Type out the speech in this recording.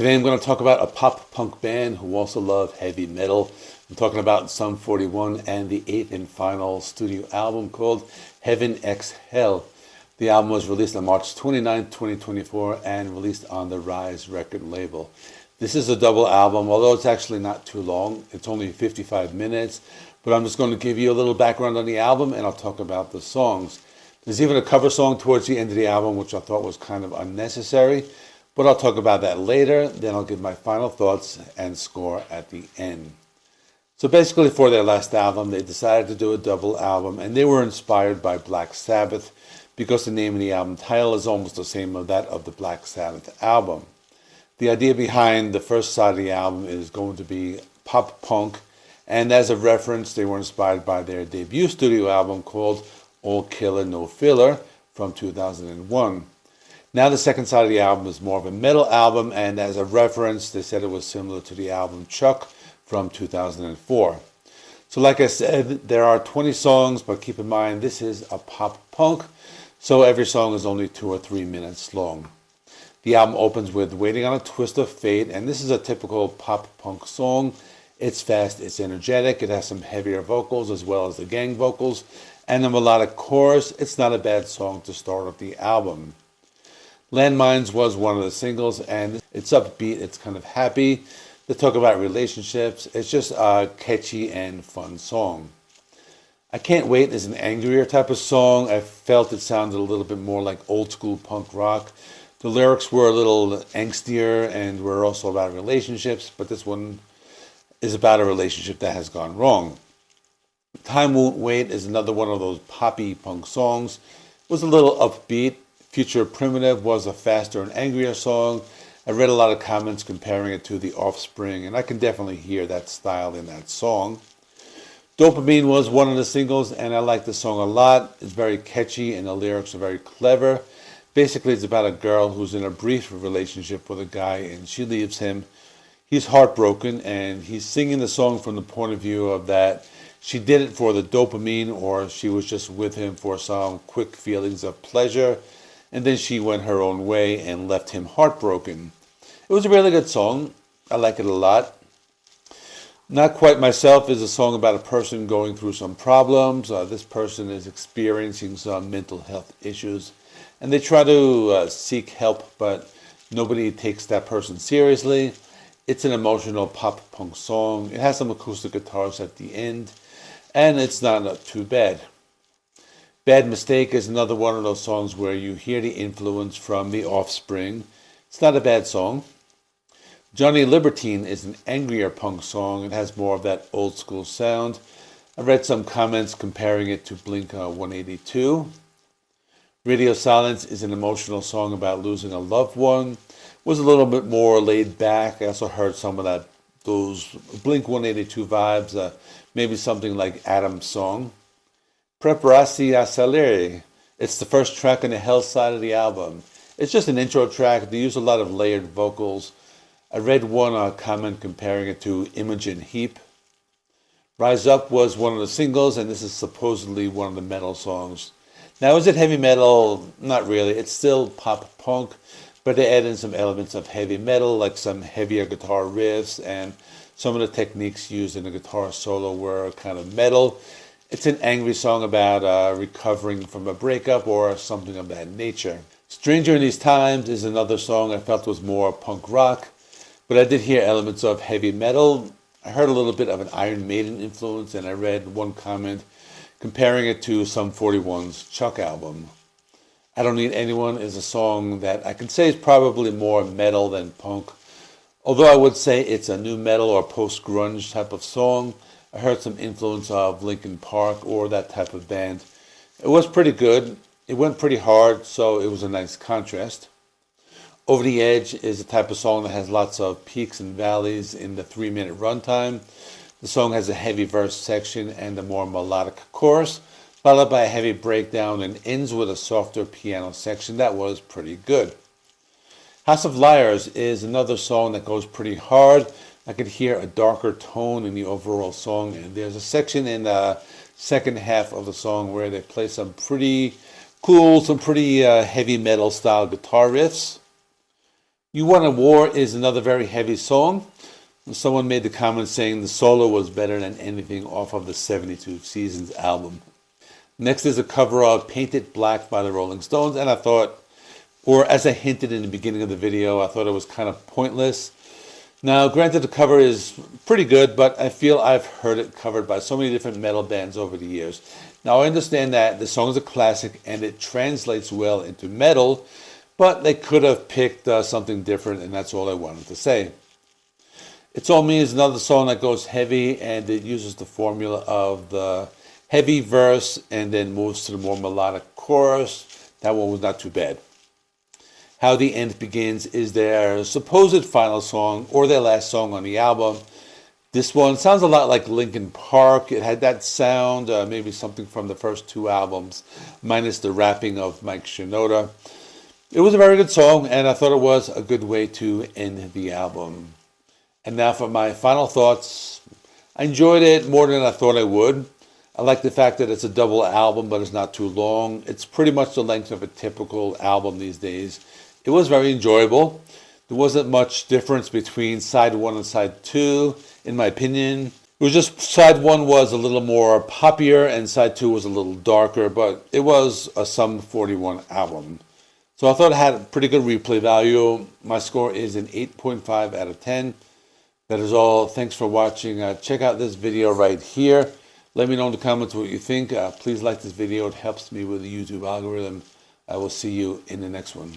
Today I'm going to talk about a pop-punk band who also love heavy metal. I'm talking about Sum 41 and the 8th and final studio album called Heaven X Hell. The album was released on March 29, 2024 and released on the Rise record label. This is a double album, although it's actually not too long. It's only 55 minutes, but I'm just going to give you a little background on the album and I'll talk about the songs. There's even a cover song towards the end of the album, which I thought was kind of unnecessary. But I'll talk about that later, then I'll give my final thoughts and score at the end. So basically for their last album, they decided to do a double album, and they were inspired by Black Sabbath because the name of the album title is almost the same as that of the Black Sabbath album. The idea behind the first side of the album is going to be pop punk, and as a reference, they were inspired by their debut studio album called All Killer No Filler from 2001. Now the second side of the album is more of a metal album, and as a reference, they said it was similar to the album Chuck from 2004. So like I said, there are 20 songs, but keep in mind this is a pop punk, so every song is only 2 or 3 minutes long. The album opens with Waiting on a Twist of Fate, and this is a typical pop punk song. It's fast, it's energetic, it has some heavier vocals as well as the gang vocals, and a melodic chorus. It's not a bad song to start off the album. Landmines was one of the singles, and it's upbeat, it's kind of happy. They talk about relationships. It's just a catchy and fun song. I Can't Wait is an angrier type of song. I felt it sounded a little bit more like old school punk rock. The lyrics were a little angstier and were also about relationships, but this one is about a relationship that has gone wrong. Time Won't Wait is another one of those poppy punk songs. It was a little upbeat. Future Primitive was a faster and angrier song. I read a lot of comments comparing it to The Offspring, and I can definitely hear that style in that song. Dopamine was one of the singles, and I like the song a lot. It's very catchy, and the lyrics are very clever. Basically, it's about a girl who's in a brief relationship with a guy, and she leaves him. He's heartbroken, and he's singing the song from the point of view of that she did it for the dopamine, or she was just with him for some quick feelings of pleasure. And then she went her own way and left him heartbroken. It was a really good song. I like it a lot. Not Quite Myself is a song about a person going through some problems. This person is experiencing some mental health issues. And they try to seek help, but nobody takes that person seriously. It's an emotional pop punk song. It has some acoustic guitars at the end. And it's not too bad. Bad Mistake is another one of those songs where you hear the influence from The Offspring. It's not a bad song. Johnny Libertine is an angrier punk song. It has more of that old school sound. I read some comments comparing it to Blink 182. Radio Silence is an emotional song about losing a loved one. It was a little bit more laid back. I also heard some of those Blink 182 vibes, maybe something like Adam's song. Preparasi, Salire. It's the first track on the Hell side of the album. It's just an intro track. They use a lot of layered vocals. I read one comment comparing it to Imogen Heap. Rise Up was one of the singles, and this is supposedly one of the metal songs. Now, is it heavy metal? Not really. It's still pop punk, but they add in some elements of heavy metal, like some heavier guitar riffs, and some of the techniques used in the guitar solo were kind of metal. It's an angry song about recovering from a breakup or something of that nature. Stranger in These Times is another song I felt was more punk rock, but I did hear elements of heavy metal. I heard a little bit of an Iron Maiden influence, and I read one comment comparing it to Sum 41's Chuck album. I Don't Need Anyone is a song that I can say is probably more metal than punk, although I would say it's a new metal or post-grunge type of song. I heard some influence of Linkin Park or that type of band. It was pretty good. It went pretty hard, so it was a nice contrast. Over the Edge is a type of song that has lots of peaks and valleys in the 3-minute runtime. The song has a heavy verse section and a more melodic chorus, followed by a heavy breakdown and ends with a softer piano section. That was pretty good. House of Liars is another song that goes pretty hard. I could hear a darker tone in the overall song, and there's a section in the second half of the song where they play some pretty cool, some pretty heavy metal style guitar riffs. You Want a War is another very heavy song. Someone made the comment saying the solo was better than anything off of the 72 Seasons album. Next is a cover of Paint It Black by the Rolling Stones, and I thought, or as I hinted in the beginning of the video, I thought it was kind of pointless. Now, granted, the cover is pretty good, but I feel I've heard it covered by so many different metal bands over the years. Now, I understand that the song is a classic and it translates well into metal, but they could have picked something different, and that's all I wanted to say. It's All Me is another song that goes heavy, and it uses the formula of the heavy verse and then moves to the more melodic chorus. That one was not too bad. How the End Begins is their supposed final song, or their last song on the album. This one sounds a lot like Linkin Park. It had that sound, maybe something from the first two albums, minus the rapping of Mike Shinoda. It was a very good song, and I thought it was a good way to end the album. And now for my final thoughts. I enjoyed it more than I thought I would. I like the fact that it's a double album, but it's not too long. It's pretty much the length of a typical album these days. It was very enjoyable. There wasn't much difference between side 1 and side 2, in my opinion. It was just side 1 was a little more poppier and side 2 was a little darker, but it was a Sum 41 album. So I thought it had a pretty good replay value. My score is an 8.5 out of 10. That is all. Thanks for watching. Check out this video right here. Let me know in the comments what you think. Please like this video. It helps me with the YouTube algorithm. I will see you in the next one.